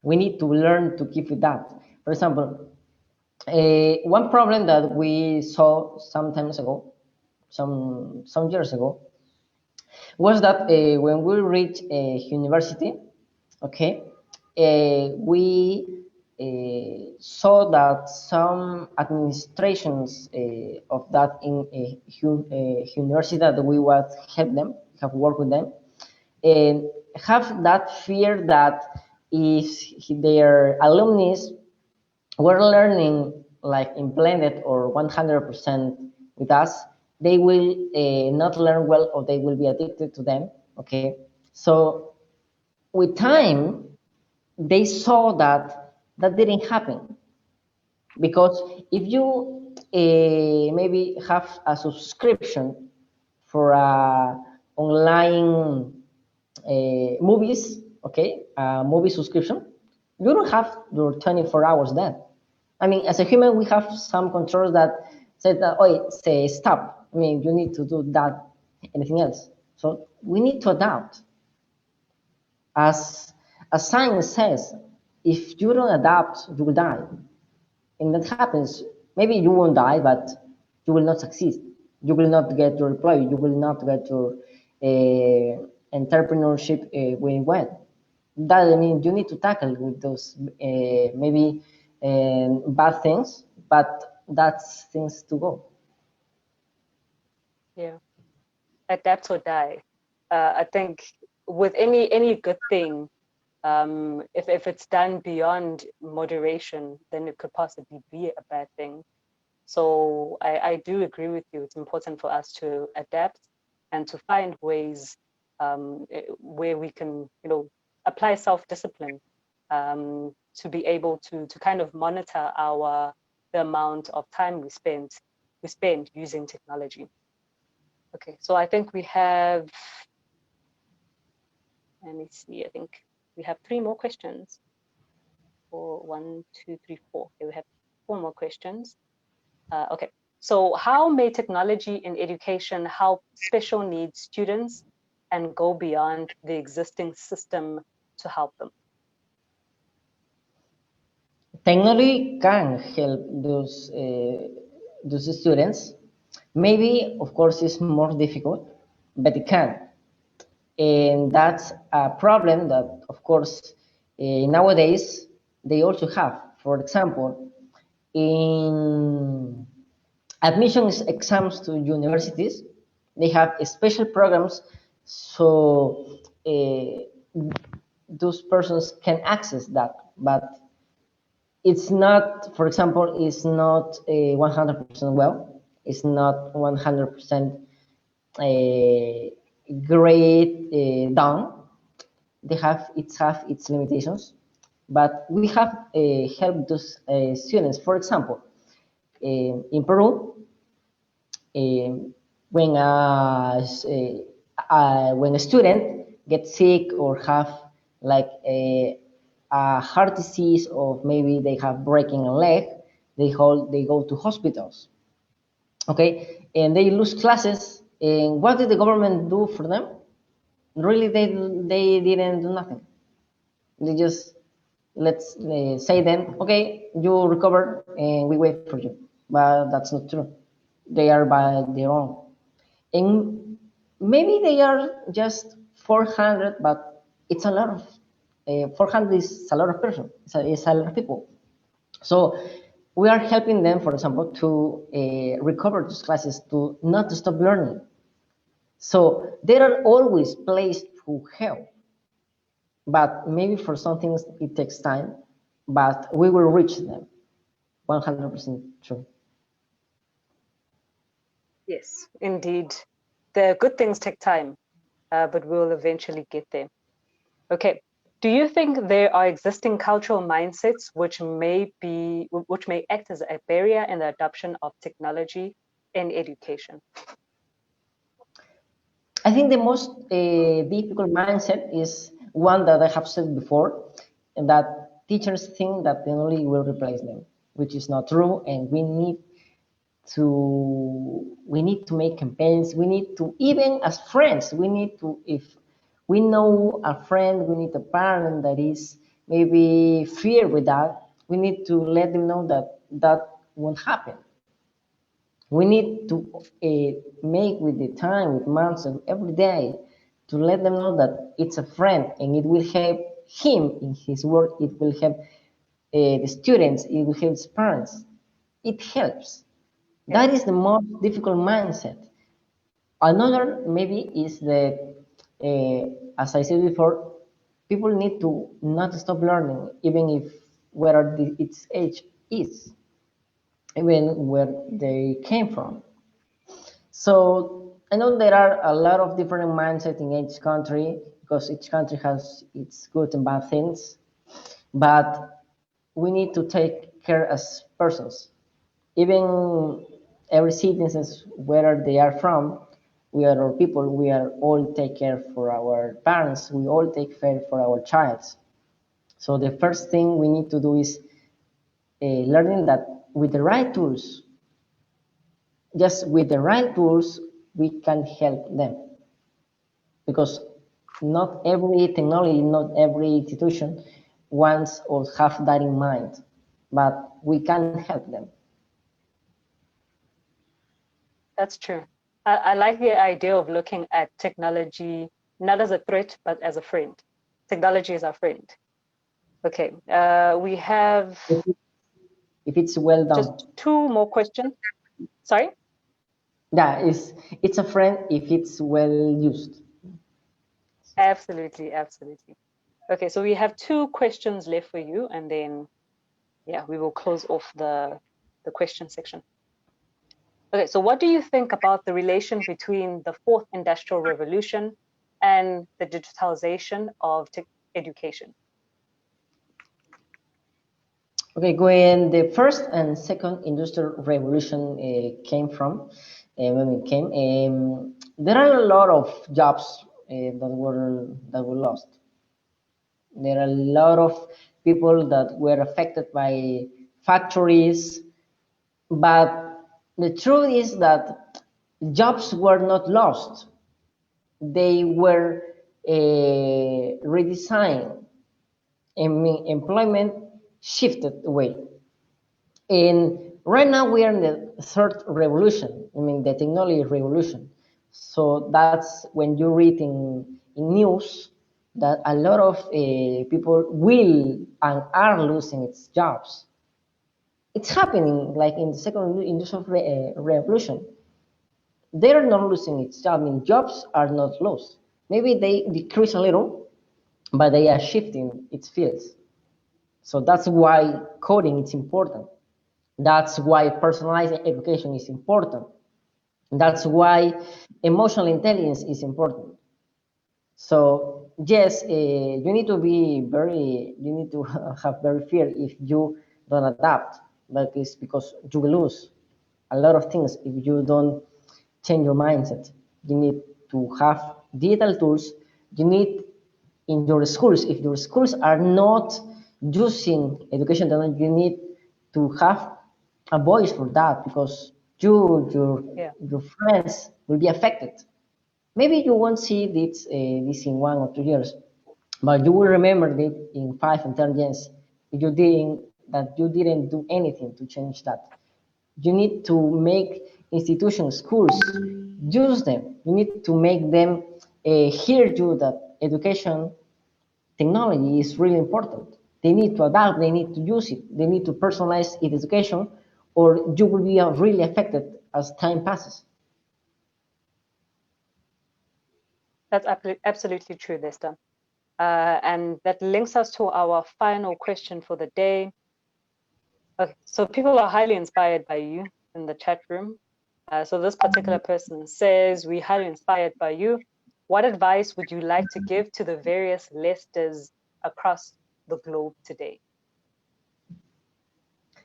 We need to learn to keep with that. For example, one problem that we saw some years ago, was that when we reached university, okay, we saw that some administrations of that university that we would have worked with them, have that fear that if their alumni were learning like in blended or 100% with us, they will not learn well, or they will be addicted to them. Okay, so with time, they saw that didn't happen, because if you maybe have a subscription for online movies, okay, movie subscription, you don't have your 24 hours then. I mean, as a human, we have some controls that say that, oh, say stop. I mean, you need to do that, anything else. So we need to adapt. As science says, if you don't adapt, you will die. And that happens. Maybe you won't die, but you will not succeed. You will not get your employee. You will not get your entrepreneurship going well. That, I mean, you need to tackle with those maybe bad things, but that's things to go. Yeah, adapt or die. I think with any good thing, if it's done beyond moderation, then it could possibly be a bad thing. So I do agree with you. It's important for us to adapt and to find ways where we can, apply self-discipline to be able to kind of monitor the amount of time we spend using technology. Okay, so I think we have, let me see, I think we have 3 more questions. Or 1, 2, 3, 4. Okay, we have 4 more questions. Okay, so how may technology in education help special needs students and go beyond the existing system to help them? Technology can help those students. Maybe, of course, it's more difficult, but it can. And that's a problem that, of course, nowadays they also have. For example, in admissions exams to universities, they have special programs so those persons can access that, but it's not, for example, it's not 100% well. It's not 100% great done. They have its limitations, but we have helped those students. For example, in Peru, when a student gets sick or have like a heart disease, or maybe they have breaking a leg, they go to hospitals. Okay, and they lose classes. And what did the government do for them? Really, they didn't do nothing. They just say them, okay, you recover and we wait for you. But that's not true. They are by their own. And maybe they are just 400, but it's a lot of 400 is a lot of person. It's a lot of people. So we are helping them, for example, to recover those classes, to not to stop learning. So there are always places to help, but maybe for some things it takes time, but we will reach them. 100% true. Yes, indeed. The good things take time, but we'll eventually get there. Okay. Do you think there are existing cultural mindsets which may act as a barrier in the adoption of technology in education? I think the most difficult mindset is one that I have said before, and that teachers think that technology will replace them, which is not true, and we need to make campaigns. We need to, even as friends, we need to, if we know a friend, we need a parent that is maybe fear with that, we need to let them know that that won't happen. We need to make with the time, with months, and every day to let them know that it's a friend and it will help him in his work. It will help the students. It will help his parents. It helps. That is the most difficult mindset. Another maybe is that, as I said before, people need to not stop learning, even if where its age is, even where they came from. So I know there are a lot of different mindsets in each country because each country has its good and bad things, but we need to take care as persons. Even every citizens, whether they are from, we are all people, we are all take care for our parents, we all take care for our child. So the first thing we need to do is learning that with the right tools, just with the right tools, we can help them. Because not every technology, not every institution wants or have that in mind, but we can help them. That's true. I like the idea of looking at technology not as a threat, but as a friend. Technology is our friend. Okay, we have if it's well done. Just two more questions. Sorry? Yeah, it's a friend if it's well used. Absolutely, absolutely. Okay, so we have two questions left for you, and then, yeah, we will close off the question section. Okay, so what do you think about the relation between the fourth industrial revolution and the digitalization of education? Okay, when the first and second industrial revolution came from, when it came, there are a lot of jobs that were lost. There are a lot of people that were affected by factories, but the truth is that jobs were not lost. They were redesigned. Employment shifted away. And right now we are in the third revolution, the technology revolution. So that's when you read in news that a lot of people will and are losing its jobs. It's happening like in the second industrial revolution. They're not losing its job. Jobs are not lost. Maybe they decrease a little, but they are shifting its fields. So that's why coding is important. That's why personalized education is important. That's why emotional intelligence is important. So yes, you need to have very fear if you don't adapt. That is because you will lose a lot of things if you don't change your mindset. You need to have digital tools. You need in your schools, if your schools are not using education technology, you need to have a voice for that because your friends will be affected. Maybe you won't see this in 1 or 2 years, but you will remember it in 5 and 10 years if you didn't do anything to change that. You need to make institutions, schools, use them. You need to make them hear you that education technology is really important. They need to adapt, they need to use it, they need to personalize its education, or you will be really affected as time passes. That's absolutely true, Lester. And that links us to our final question for the day. Okay, so people are highly inspired by you in the chat room. So this particular person says, we're highly inspired by you. What advice would you like to give to the various Lesters across the globe today?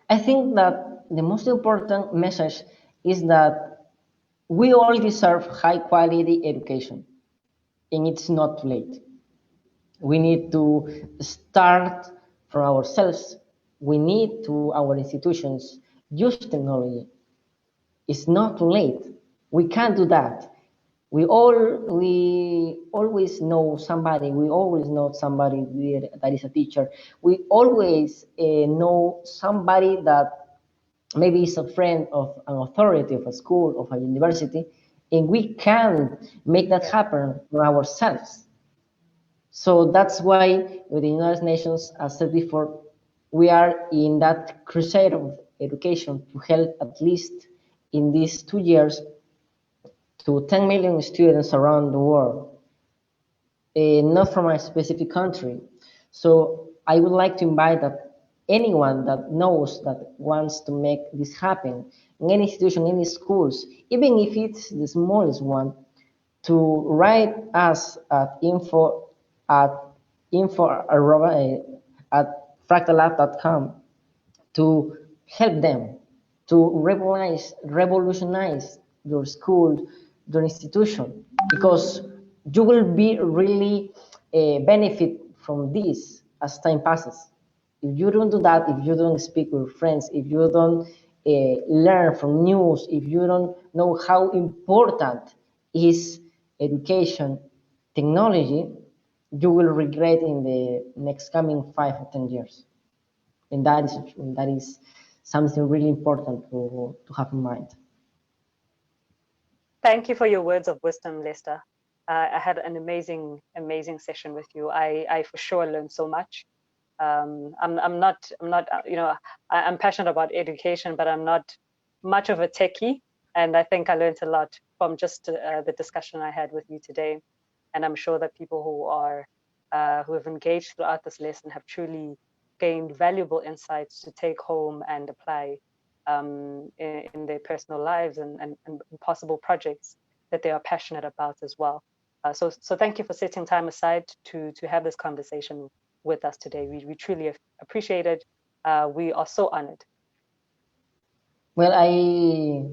I think that the most important message is that we all deserve high quality education, and it's not too late. We need to start from ourselves. We need to our institutions use technology. It's not too late. We can do that. We always know somebody. We always know somebody that is a teacher. We always know somebody that maybe is a friend of an authority of a school, of a university, and we can make that happen for ourselves. So that's why with the United Nations, as said before, we are in that crusade of education to help at least in these 2 years to 10 million students around the world, not from a specific country. So I would like to invite that anyone that knows that wants to make this happen in any institution, any schools, even if it's the smallest one, to write us at info@fractallab.com to help them to revolutionize your school, your institution, because you will be really benefit from this as time passes. If you don't do that, if you don't speak with friends, if you don't learn from news, if you don't know how important is education, technology, you will regret in the next coming 5 or 10 years. And that is something really important to have in mind. Thank you for your words of wisdom, Lester. I had an amazing session with you. I for sure learned so much. I'm not, I'm passionate about education, but I'm not much of a techie. And I think I learned a lot from just the discussion I had with you today. And I'm sure that people who have engaged throughout this lesson have truly gained valuable insights to take home and apply in their personal lives and possible projects that they are passionate about as well. So thank you for setting time aside to have this conversation with us today. We truly appreciate it. We are so honored. Well, I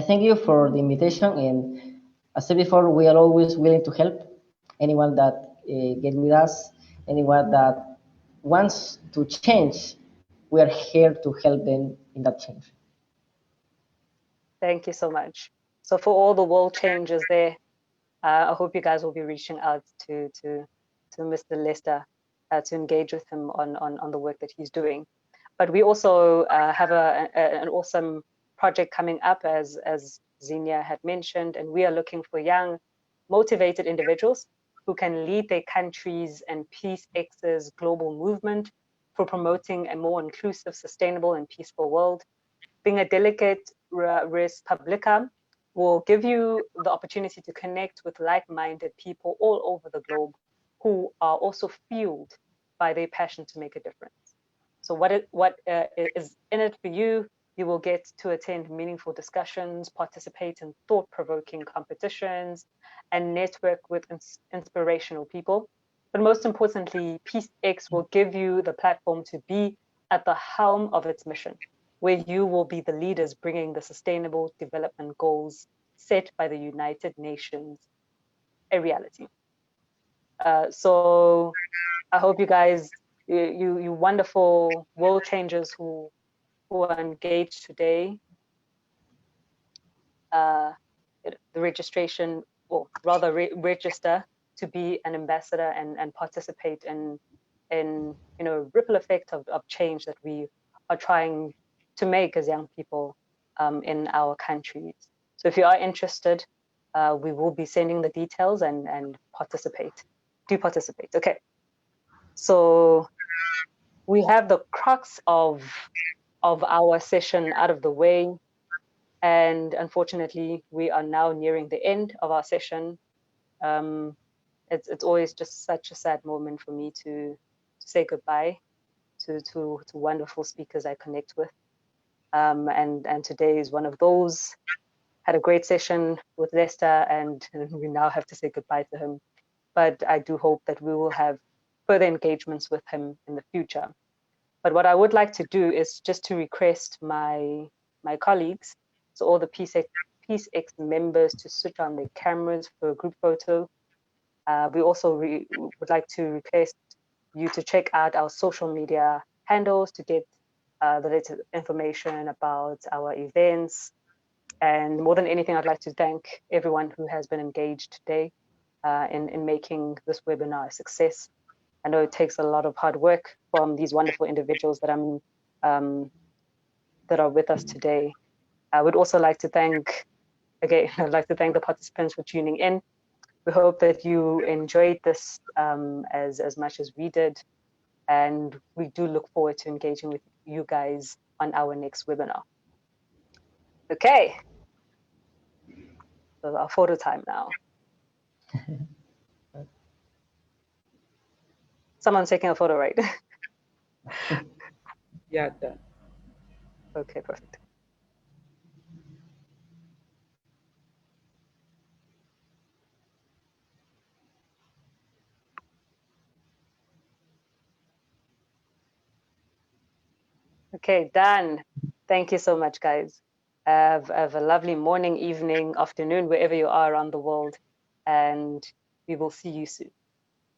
thank you for the invitation, and as I said before, we are always willing to help anyone that get with us, anyone that wants to change. We are here to help them in that change. Thank you so much. So for all the world changers there, I hope you guys will be reaching out to Mr. Lester to engage with him on the work that he's doing. But we also have an awesome project coming up, as Xenia had mentioned, and we are looking for young, motivated individuals who can lead their countries and PeaceX's global movement for promoting a more inclusive, sustainable, and peaceful world. Being a delegate res publica will give you the opportunity to connect with like-minded people all over the globe who are also fueled by their passion to make a difference. So what is in it for you? You will get to attend meaningful discussions, participate in thought-provoking competitions, and network with inspirational people. But most importantly, PeaceX will give you the platform to be at the helm of its mission, where you will be the leaders bringing the sustainable development goals set by the United Nations a reality. So I hope you guys, you wonderful world changers who are engaged today, the registration, or rather register to be an ambassador and participate in ripple effect of change that we are trying to make as young people in our countries. So if you are interested, we will be sending the details and participate. Do participate. Okay. So we have the crux of our session out of the way. And unfortunately, we are now nearing the end of our session. It's always just such a sad moment for me to say goodbye to wonderful speakers I connect with. And today is one of those. Had a great session with Lester, and we now have to say goodbye to him. But I do hope that we will have further engagements with him in the future. But what I would like to do is just to request my colleagues, so all the PeaceX members, to switch on their cameras for a group photo. We also would like to request you to check out our social media handles to get the latest information about our events. And more than anything, I'd like to thank everyone who has been engaged today in making this webinar a success. I know it takes a lot of hard work from these wonderful individuals that that are with us today. I would also like to thank, again, I'd like to thank the participants for tuning in. We hope that you enjoyed this as much as we did. And we do look forward to engaging with you guys on our next webinar. Okay. So our photo time now. Someone's taking a photo, right? Yeah, done. Okay, perfect. Okay, done. Thank you so much, guys. Have a lovely morning, evening, afternoon, wherever you are around the world. And we will see you soon.